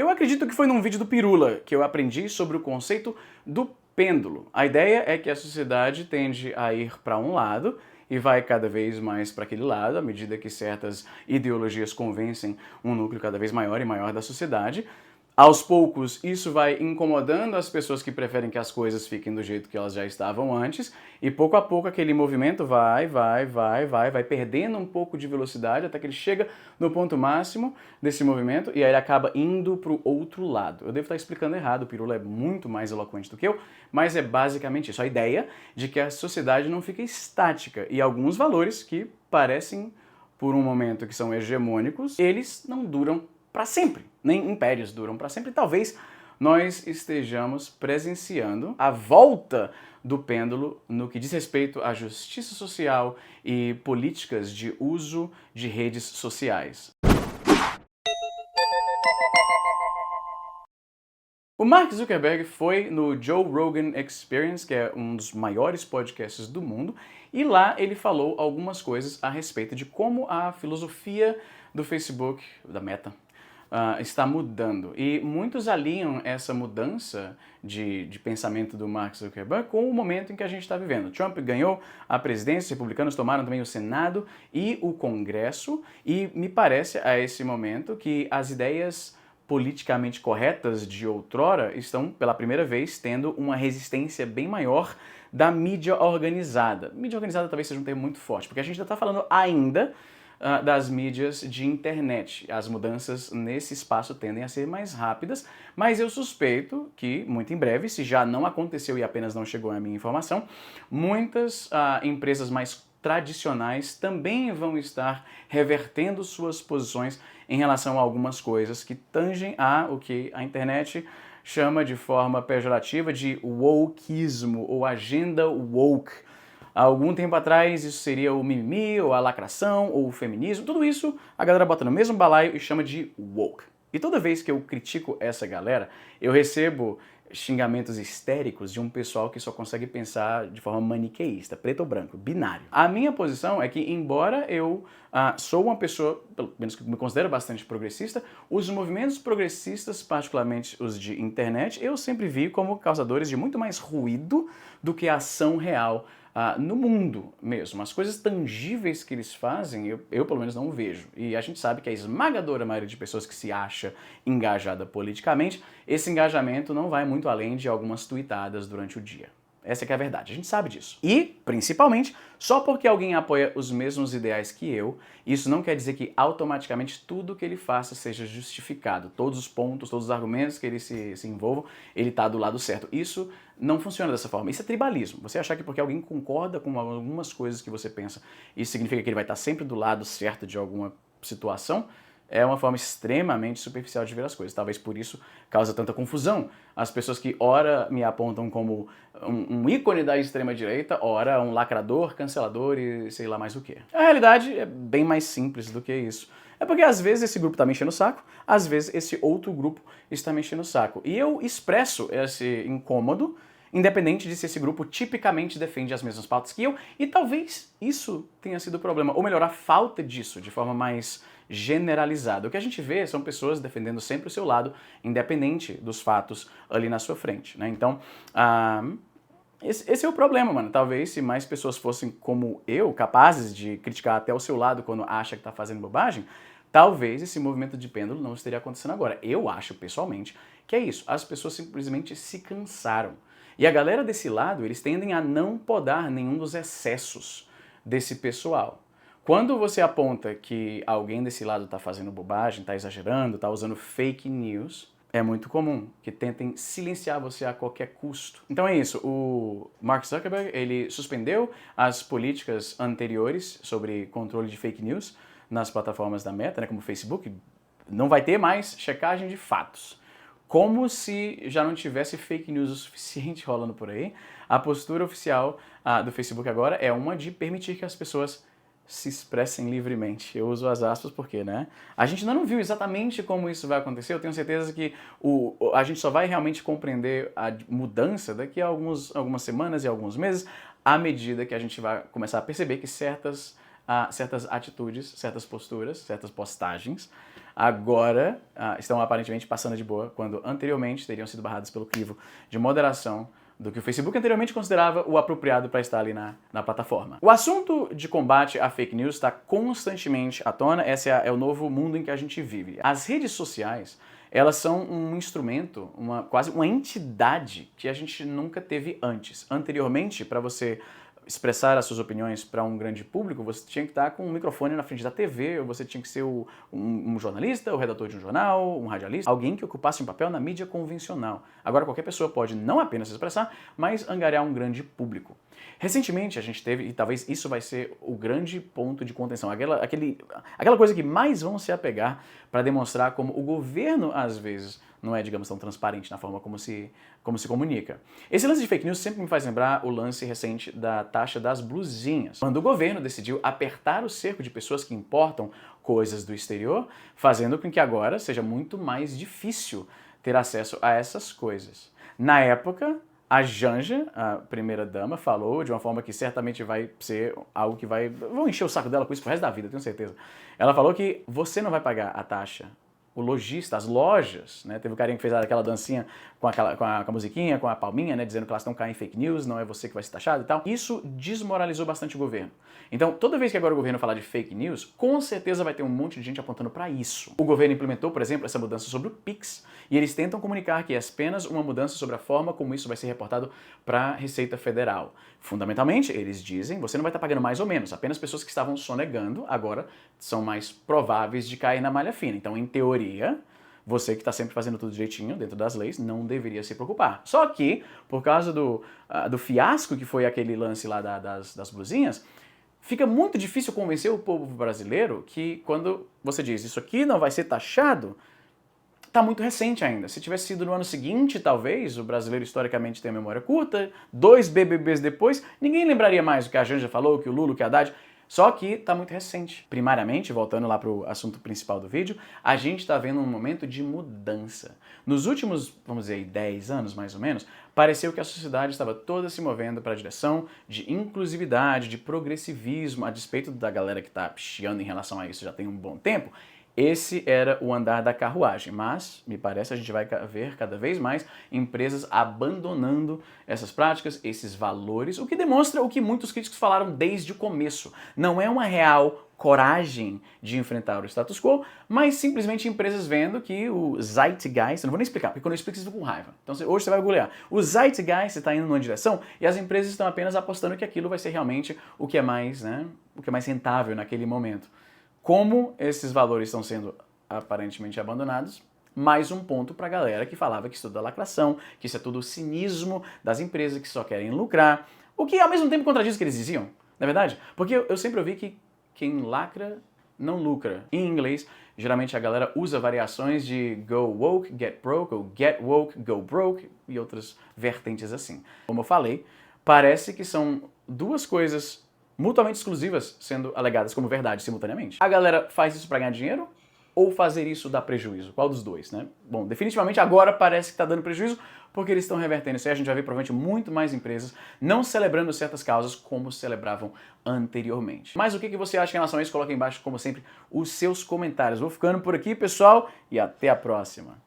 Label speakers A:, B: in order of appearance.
A: Eu acredito que foi num vídeo do Pirula que eu aprendi sobre o conceito do pêndulo. A ideia é que a sociedade tende a ir para um lado e vai cada vez mais para aquele lado, à medida que certas ideologias convencem um núcleo cada vez maior e maior da sociedade. Aos poucos, isso vai incomodando as pessoas que preferem que as coisas fiquem do jeito que elas já estavam antes, e pouco a pouco aquele movimento vai perdendo um pouco de velocidade até que ele chega no ponto máximo desse movimento e aí ele acaba indo para o outro lado. Eu devo estar explicando errado, o Pirula é muito mais eloquente do que eu, mas é basicamente isso, a ideia de que a sociedade não fica estática e alguns valores que parecem, por um momento, que são hegemônicos, eles não duram para sempre, nem impérios duram para sempre. Talvez nós estejamos presenciando a volta do pêndulo no que diz respeito à justiça social e políticas de uso de redes sociais. O Mark Zuckerberg foi no Joe Rogan Experience, que é um dos maiores podcasts do mundo, e lá ele falou algumas coisas a respeito de como a filosofia do Facebook, da Meta, está mudando. E muitos alinham essa mudança de pensamento do Mark Zuckerberg com o momento em que a gente está vivendo. Trump ganhou a presidência, os republicanos tomaram também o Senado e o Congresso, e me parece a esse momento que as ideias politicamente corretas de outrora estão, pela primeira vez, tendo uma resistência bem maior da mídia organizada. Mídia organizada talvez seja um termo muito forte, porque a gente ainda está falando ainda das mídias de internet. As mudanças nesse espaço tendem a ser mais rápidas, mas eu suspeito que, muito em breve, se já não aconteceu e apenas não chegou à minha informação, muitas empresas mais tradicionais também vão estar revertendo suas posições em relação a algumas coisas que tangem a o que a internet chama de forma pejorativa de wokeismo ou agenda woke. Há algum tempo atrás isso seria o mimimi, ou a lacração, ou o feminismo, tudo isso a galera bota no mesmo balaio e chama de woke. E toda vez que eu critico essa galera, eu recebo xingamentos histéricos de um pessoal que só consegue pensar de forma maniqueísta, preto ou branco, binário. A minha posição é que, embora eu sou uma pessoa, pelo menos que me considero bastante progressista, os movimentos progressistas, particularmente os de internet, eu sempre vi como causadores de muito mais ruído do que ação real no mundo mesmo. As coisas tangíveis que eles fazem, eu pelo menos não vejo. E a gente sabe que a esmagadora maioria de pessoas que se acha engajada politicamente, esse engajamento não vai muito além de algumas tuitadas durante o dia. Essa que é a verdade, a gente sabe disso. E, principalmente, só porque alguém apoia os mesmos ideais que eu, isso não quer dizer que automaticamente tudo que ele faça seja justificado. Todos os pontos, todos os argumentos que ele se envolva, ele está do lado certo. Isso não funciona dessa forma. Isso é tribalismo. Você achar que porque alguém concorda com algumas coisas que você pensa, isso significa que ele vai estar sempre do lado certo de alguma situação, é uma forma extremamente superficial de ver as coisas. Talvez por isso causa tanta confusão. As pessoas que ora me apontam como um ícone da extrema-direita, ora um lacrador, cancelador e sei lá mais o quê. A realidade é bem mais simples do que isso. É porque às vezes esse grupo está me enchendo o saco, às vezes esse outro grupo está me enchendo o saco. E eu expresso esse incômodo, independente de se esse grupo tipicamente defende as mesmas pautas que eu, e talvez isso tenha sido o problema, ou melhor, a falta disso, de forma mais generalizada. O que a gente vê são pessoas defendendo sempre o seu lado, independente dos fatos ali na sua frente, né? Então, esse é o problema, mano. Talvez se mais pessoas fossem como eu, capazes de criticar até o seu lado quando acha que tá fazendo bobagem, talvez esse movimento de pêndulo não estaria acontecendo agora. Eu acho, pessoalmente, que é isso. As pessoas simplesmente se cansaram. E a galera desse lado, eles tendem a não podar nenhum dos excessos desse pessoal. Quando você aponta que alguém desse lado está fazendo bobagem, está exagerando, está usando fake news, é muito comum que tentem silenciar você a qualquer custo. Então é isso, o Mark Zuckerberg, ele suspendeu as políticas anteriores sobre controle de fake news nas plataformas da Meta, né, como o Facebook. Não vai ter mais checagem de fatos. Como se já não tivesse fake news o suficiente rolando por aí, a postura oficial do Facebook agora é uma de permitir que as pessoas se expressem livremente. Eu uso as aspas porque, né? A gente ainda não viu exatamente como isso vai acontecer. Eu tenho certeza que a gente só vai realmente compreender a mudança daqui a algumas semanas e alguns meses, à medida que a gente vai começar a perceber que certas atitudes, certas posturas, certas postagens agora estão aparentemente passando de boa, quando anteriormente teriam sido barradas pelo crivo de moderação do que o Facebook anteriormente considerava o apropriado para estar ali na plataforma. O assunto de combate à fake news está constantemente à tona, esse é o novo mundo em que a gente vive. As redes sociais, elas são um instrumento, quase uma entidade que a gente nunca teve antes. Anteriormente, para você expressar as suas opiniões para um grande público, você tinha que estar com um microfone na frente da TV, ou você tinha que ser um jornalista, o redator de um jornal, um radialista, alguém que ocupasse um papel na mídia convencional. Agora qualquer pessoa pode não apenas se expressar, mas angariar um grande público. Recentemente a gente teve, e talvez isso vai ser o grande ponto de contenção, aquela coisa que mais vão se apegar para demonstrar como o governo, às vezes, não é, digamos, tão transparente na forma como se comunica. Esse lance de fake news sempre me faz lembrar o lance recente da taxa das blusinhas. Quando o governo decidiu apertar o cerco de pessoas que importam coisas do exterior, fazendo com que agora seja muito mais difícil ter acesso a essas coisas. Na época, a Janja, a primeira-dama, falou de uma forma que certamente vai ser algo que vão encher o saco dela com isso pro resto da vida, tenho certeza. Ela falou que você não vai pagar a taxa, o lojista, as lojas, né? Teve o carinha que fez aquela dancinha com a musiquinha, com a palminha, né? Dizendo que elas estão caindo em fake news, não é você que vai ser taxado e tal. Isso desmoralizou bastante o governo. Então, toda vez que agora o governo falar de fake news, com certeza vai ter um monte de gente apontando para isso. O governo implementou, por exemplo, essa mudança sobre o Pix, e eles tentam comunicar que é apenas uma mudança sobre a forma como isso vai ser reportado para a Receita Federal. Fundamentalmente, eles dizem, você não vai estar pagando mais ou menos, apenas pessoas que estavam sonegando agora são mais prováveis de cair na malha fina. Então, em teoria, você que está sempre fazendo tudo direitinho, dentro das leis, não deveria se preocupar. Só que, por causa do fiasco que foi aquele lance lá das blusinhas, fica muito difícil convencer o povo brasileiro que quando você diz isso aqui não vai ser taxado, está muito recente ainda. Se tivesse sido no ano seguinte, talvez, o brasileiro historicamente tem a memória curta, 2 BBBs depois, ninguém lembraria mais o que a Janja falou, o que o Lula, o que a Haddad. Só que está muito recente. Primariamente, voltando lá para o assunto principal do vídeo, a gente está vendo um momento de mudança. Nos últimos, vamos dizer, 10 anos mais ou menos, pareceu que a sociedade estava toda se movendo para a direção de inclusividade, de progressivismo, a despeito da galera que está chiando em relação a isso já tem um bom tempo. Esse era o andar da carruagem, mas, me parece, a gente vai ver cada vez mais empresas abandonando essas práticas, esses valores, o que demonstra o que muitos críticos falaram desde o começo. Não é uma real coragem de enfrentar o status quo, mas simplesmente empresas vendo que o zeitgeist, eu não vou nem explicar, porque quando eu explico vocês ficam com raiva. Então hoje você vai googlear. O zeitgeist está indo numa direção e as empresas estão apenas apostando que aquilo vai ser realmente o que é mais, né, o que é mais rentável naquele momento. Como esses valores estão sendo aparentemente abandonados, mais um ponto para a galera que falava que isso tudo é lacração, que isso é tudo o cinismo das empresas que só querem lucrar, o que ao mesmo tempo contradiz o que eles diziam, não é verdade? Porque eu sempre ouvi que quem lacra não lucra. Em inglês, geralmente a galera usa variações de go woke, get broke, ou get woke, go broke, e outras vertentes assim. Como eu falei, parece que são duas coisas mutuamente exclusivas sendo alegadas como verdade simultaneamente. A galera faz isso para ganhar dinheiro ou fazer isso dá prejuízo? Qual dos dois, né? Bom, definitivamente agora parece que está dando prejuízo porque eles estão revertendo isso aí. A gente vai ver provavelmente muito mais empresas não celebrando certas causas como celebravam anteriormente. Mas o que você acha em relação a isso? Coloca aí embaixo, como sempre, os seus comentários. Vou ficando por aqui, pessoal, e até a próxima.